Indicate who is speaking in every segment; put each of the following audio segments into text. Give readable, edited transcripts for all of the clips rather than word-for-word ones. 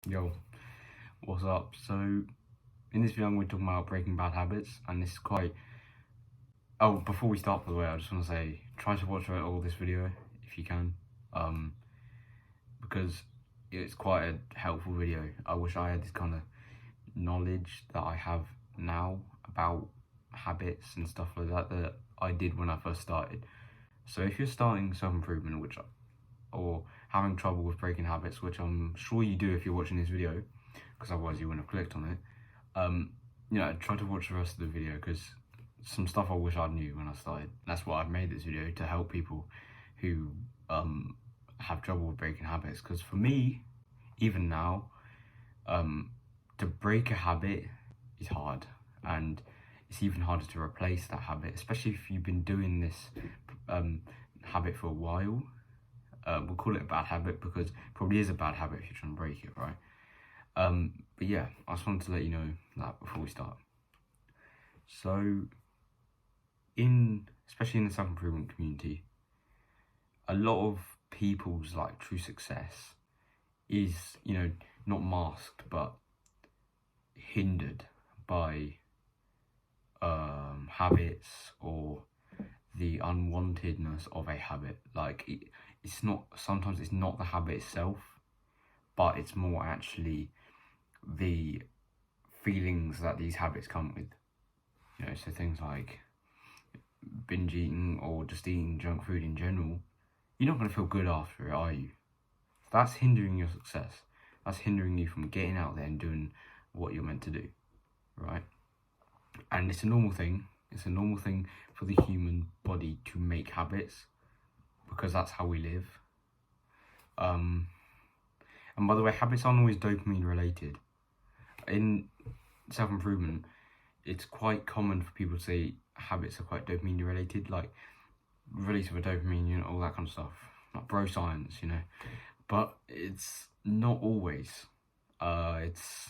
Speaker 1: Yo, what's up? So, in this video, I'm going to talk about breaking bad habits, and this is quite. Oh, before we start, by the way, I just want to say try to watch all this video if you can, um, because it's quite a helpful video. I wish I had this kind of knowledge that I have now about habits and stuff like that I did when I first started. So, if you're starting self improvement, or having trouble with breaking habits, which I'm sure you do if you're watching this video, because otherwise you wouldn't have clicked on it. Try to watch the rest of the video because some stuff I wish I knew when I started. That's why I've made this video, to help people who have trouble with breaking habits. Because for me, even now, to break a habit is hard, and it's even harder to replace that habit, especially if you've been doing this habit for a while. We'll call it a bad habit because it probably is a bad habit if you're trying to break it, right? But yeah, I just wanted to let you know that before we start. So, especially in the self-improvement community, a lot of people's true success is, not masked but hindered by habits or the unwantedness of a habit. Sometimes it's not the habit itself, but it's more actually the feelings that these habits come with. So things like binge eating or just eating junk food in general, you're not going to feel good after it, are you? That's hindering your success. That's hindering you from getting out there and doing what you're meant to do, right? And it's a normal thing. It's a normal thing for the human body to make habits because that's how we live. And by the way, habits aren't always dopamine related. In self-improvement, it's quite common for people to say habits are quite dopamine related, like release of a dopamine, all that kind of stuff, like bro science, but it's not always. It's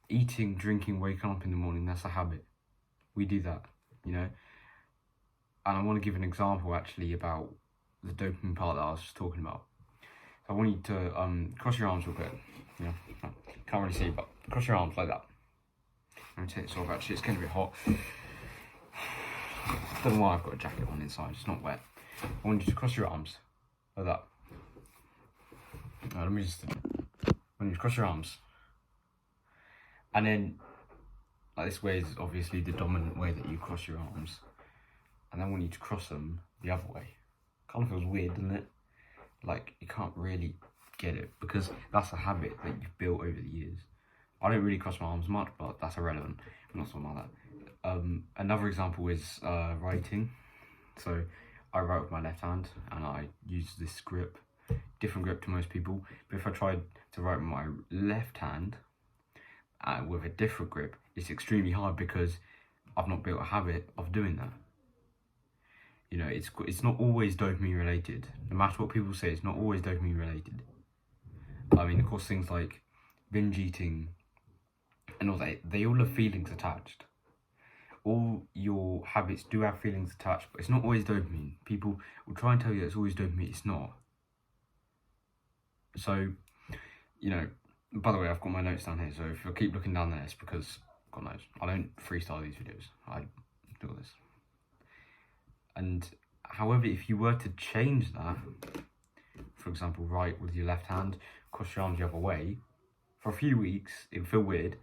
Speaker 1: eating, drinking, waking up in the morning. That's a habit. We do that, and I want to give an example actually about the dopamine part that I was just talking about. So I want you to cross your arms real quick. Can't really see, but cross your arms like that. Let me take this off. Actually, it's getting a bit hot. Don't know why I've got a jacket on inside. It's not wet. I want you to cross your arms like that. I want you to cross your arms, and then this way is obviously the dominant way that you cross your arms, and then I want you to cross them the other way. Kind of feels weird, doesn't it? Like you can't really get it because that's a habit that you've built over the years. I don't really cross my arms much, but that's irrelevant. I'm not something like that. Another example is writing. So I write with my left hand and I use this grip, different grip to most people. But if I tried to write with my left hand with a different grip, it's extremely hard because I've not built a habit of doing that. It's not always dopamine related. No matter what people say, it's not always dopamine related. I mean, of course, things like binge eating and all that, they all have feelings attached. All your habits do have feelings attached, but it's not always dopamine. People will try and tell you it's always dopamine. It's not. So, by the way, I've got my notes down here. So if I keep looking down there, it's because I've got notes. I don't freestyle these videos. I do all this. And however, if you were to change that, for example, write with your left hand, cross your arms the other way, for a few weeks, it would feel weird,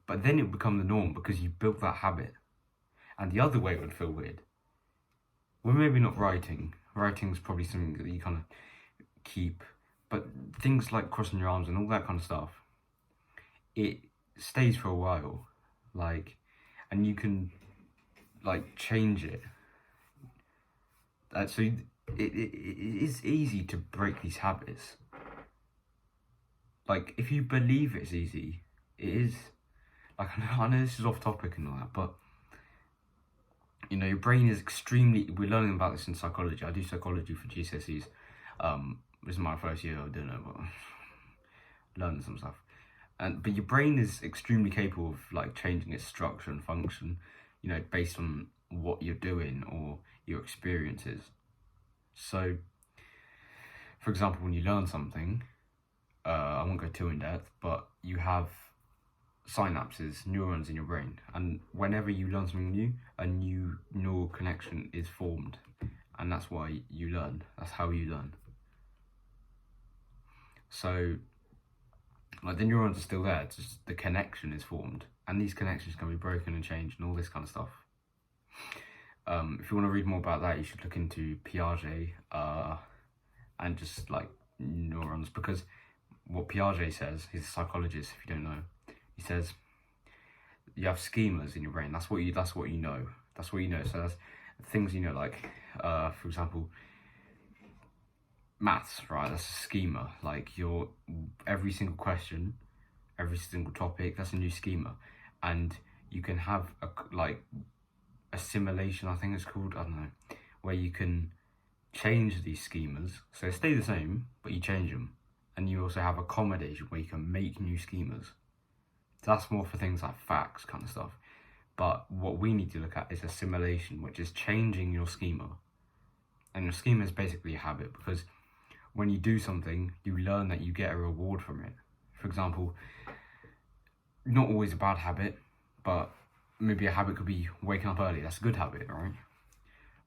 Speaker 1: but then it would become the norm because you built that habit. And the other way would feel weird. Well, maybe not writing. Writing's probably something that you kind of keep, but things like crossing your arms and all that kind of stuff, it stays for a while, and you can change it. So it is easy to break these habits. If you believe it's easy, it is. I know this is off topic and all that, but your brain is extremely. We're learning about this in psychology. I do psychology for GCSEs. This is my first year of doing it, but learning some stuff. But your brain is extremely capable of changing its structure and function, based on what you're doing or your experiences. So, for example, when you learn something, I won't go too in depth, but you have synapses, neurons in your brain, and whenever you learn something new, a new neural connection is formed, and that's why you learn. That's how you learn. So, like, the neurons are still there, it's just the connection is formed, and these connections can be broken and changed and all this kind of stuff. If you want to read more about that, you should look into Piaget and just like neurons, because what Piaget says, he's a psychologist if you don't know, he says you have schemas in your brain. That's what you know. So that's things you know, like for example, maths, right? That's a schema. Like every single question, every single topic, that's a new schema, and you can have assimilation, I think it's called, I don't know, where you can change these schemas, so they stay the same, but you change them. And you also have accommodation, where you can make new schemas. So that's more for things like facts kind of stuff. But what we need to look at is assimilation, which is changing your schema. And your schema is basically a habit, because when you do something, you learn that you get a reward from it. For example, not always a bad habit, but maybe a habit could be waking up early. That's a good habit, right?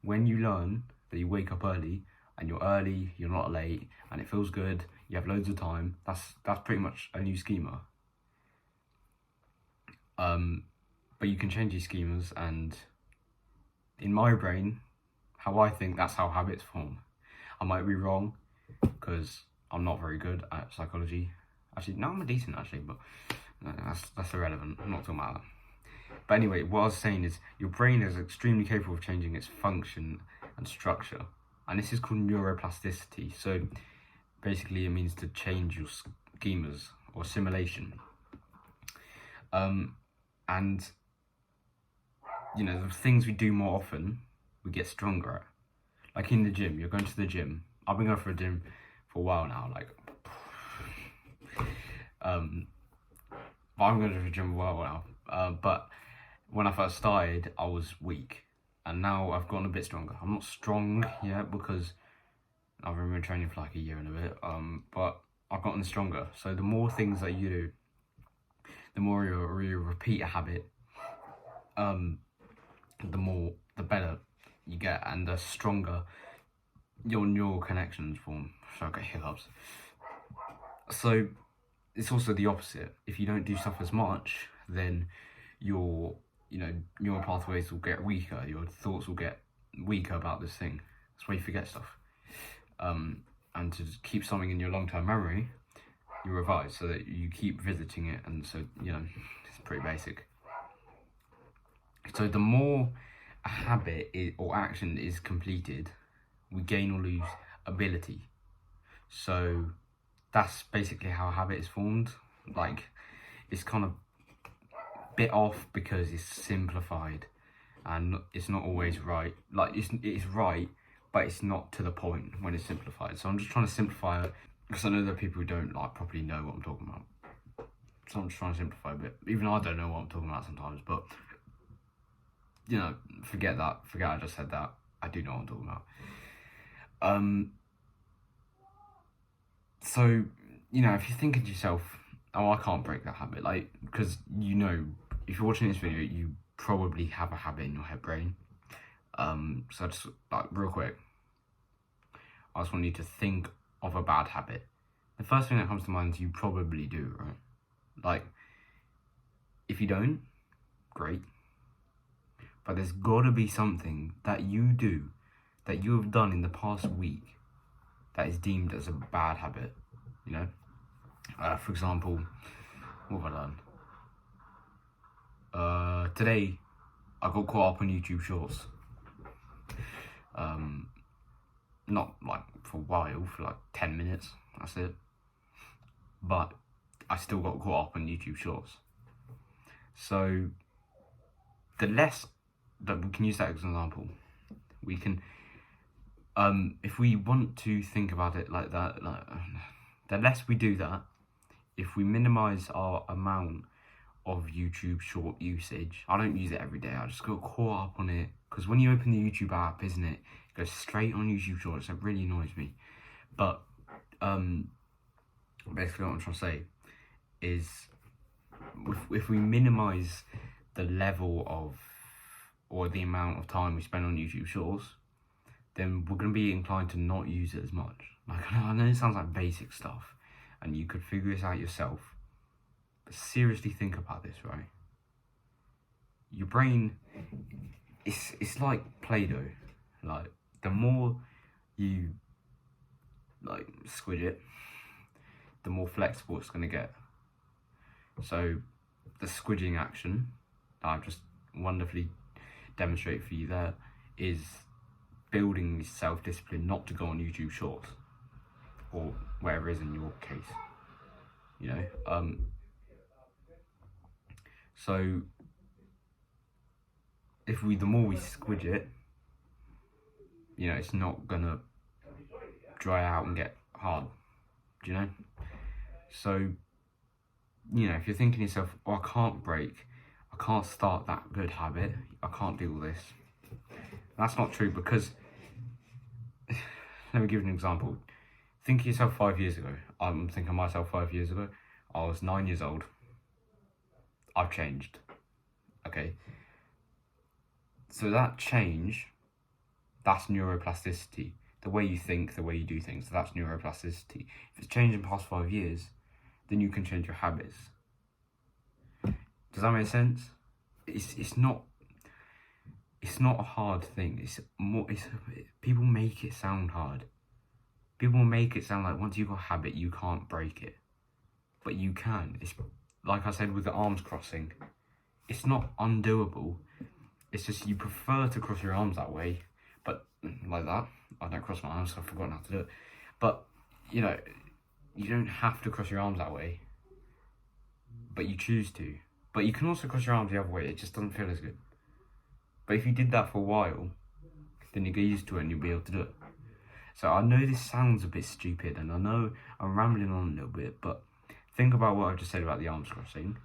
Speaker 1: When you learn that you wake up early, and you're early, you're not late, and it feels good, you have loads of time, that's pretty much a new schema. But you can change these schemas, and in my brain, how I think, that's how habits form. I might be wrong, because I'm not very good at psychology. Actually, no, I'm decent actually, but that's irrelevant. I'm not talking about that. But anyway, what I was saying is, your brain is extremely capable of changing its function and structure. And this is called neuroplasticity. So basically it means to change your schemas, or assimilation. And, you know, the things we do more often, we get stronger at. Like in the gym, you're going to the gym. I've been going for a gym for a while now, like, but I'm going to the gym for a while now. But when I first started, I was weak, and now I've gotten a bit stronger. I'm not strong yet, because I've been training for like a year and a bit, but I've gotten stronger. So the more things that you do, the more you repeat a habit, the better you get, and the stronger your neural connections form. So I get hiccups. So it's also the opposite. If you don't do stuff as much, then your neural pathways will get weaker. Your thoughts will get weaker about this thing. That's why you forget stuff. And to keep something in your long-term memory, you revise so that you keep visiting it, and so, you know, it's pretty basic. So the more a habit or action is completed, we gain or lose ability. So that's basically how a habit is formed. Like, it's kind of bit off because it's simplified, and it's not always right. Like, it's right, but it's not to the point when it's simplified. So I'm just trying to simplify it, because I know there are people who don't like properly know what I'm talking about. So I'm just trying to simplify a bit. Even I don't know what I'm talking about sometimes, but, you know, forget I just said that. I do know what I'm talking about. So, you know, if you're thinking to yourself, oh, I can't break that habit, like, because, you know, if you're watching this video, you probably have a habit in your head brain. So just, like, real quick, I just want you to think of a bad habit. The first thing that comes to mind is you probably do, right? Like, if you don't, great. But there's gotta be something that you do, that you have done in the past week, that is deemed as a bad habit, you know? For example, what have I done? Today, I got caught up on YouTube Shorts. Not like for a while, for like 10 minutes, that's it. But I still got caught up on YouTube Shorts. So the less that we can use that as an example, we can, if we want to think about it like that, like, the less we do that, if we minimize our amount of YouTube short usage. I don't use it every day, I just got caught up on it, because when you open the YouTube app, isn't it, it goes straight on YouTube Shorts. It really annoys me. But basically what I'm trying to say is if we minimize the level of or the amount of time we spend on YouTube Shorts, then we're going to be inclined to not use it as much. Like, I know it sounds like basic stuff, and you could figure this out yourself, but seriously think about this, right? Your brain, it's like Play-Doh. Like, the more you, like, squid it, the more flexible it's going to get. So, the squidging action that I've just wonderfully demonstrated for you there is building self-discipline not to go on YouTube Shorts or wherever it is in your case, you know. So the more we squidge it, you know, it's not gonna dry out and get hard, do you know? So, you know, if you're thinking to yourself, oh, I can't start that good habit, I can't do all this, that's not true, because let me give you an example. Think of yourself 5 years ago. I'm thinking of myself 5 years ago. I was 9 years old. I've changed. Okay. So that change, that's neuroplasticity. The way you think, the way you do things, so that's neuroplasticity. If it's changed in the past 5 years, then you can change your habits. Does that make sense? It's not a hard thing. People make it sound hard. People make it sound like once you've got a habit, you can't break it. But you can. It's like I said with the arms crossing. It's not undoable. It's just you prefer to cross your arms that way. But like that, I don't cross my arms, so I've forgotten how to do it. But, you know, you don't have to cross your arms that way. But you choose to. But you can also cross your arms the other way. It just doesn't feel as good. But if you did that for a while, then you get used to it and you'll be able to do it. So I know this sounds a bit stupid, and I know I'm rambling on a little bit, but think about what I just said about the arms crossing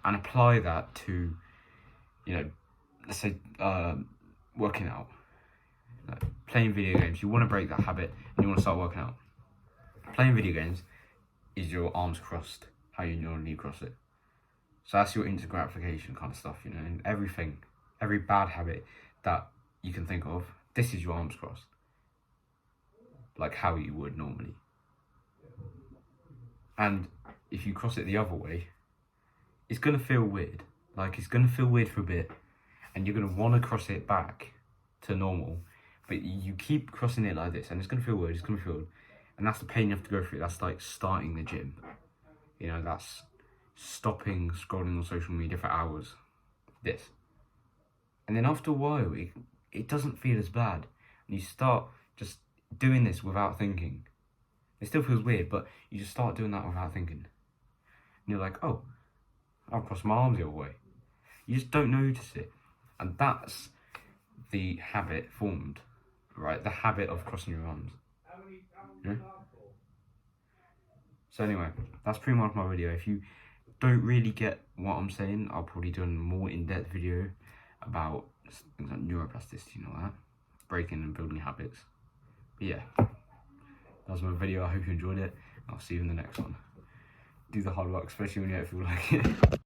Speaker 1: and apply that to, you know, let's say working out, like playing video games. You want to break that habit and you want to start working out. Playing video games is your arms crossed, how you normally cross it. So that's your instant gratification kind of stuff, you know, and everything, every bad habit that you can think of, this is your arms crossed. Like how you would normally. And if you cross it the other way, it's going to feel weird. Like, it's going to feel weird for a bit, and you're going to want to cross it back to normal, but you keep crossing it like this, and it's going to feel weird, it's going to feel weird. And that's the pain you have to go through. That's like starting the gym. You know, that's stopping scrolling on social media for hours. This. And then after a while, it doesn't feel as bad. And you start just doing this without thinking. It still feels weird, but you just start doing that without thinking. And you're like, oh, I'll cross my arms the other way. You just don't notice it. And that's the habit formed, right? The habit of crossing your arms. Yeah? So anyway, that's pretty much my video. If you don't really get what I'm saying, I'll probably do a more in-depth video about things like neuroplasticity and all that. Breaking and building habits. But yeah, that was my video. I hope you enjoyed it. I'll see you in the next one. Do the hard work, especially when you don't feel like it.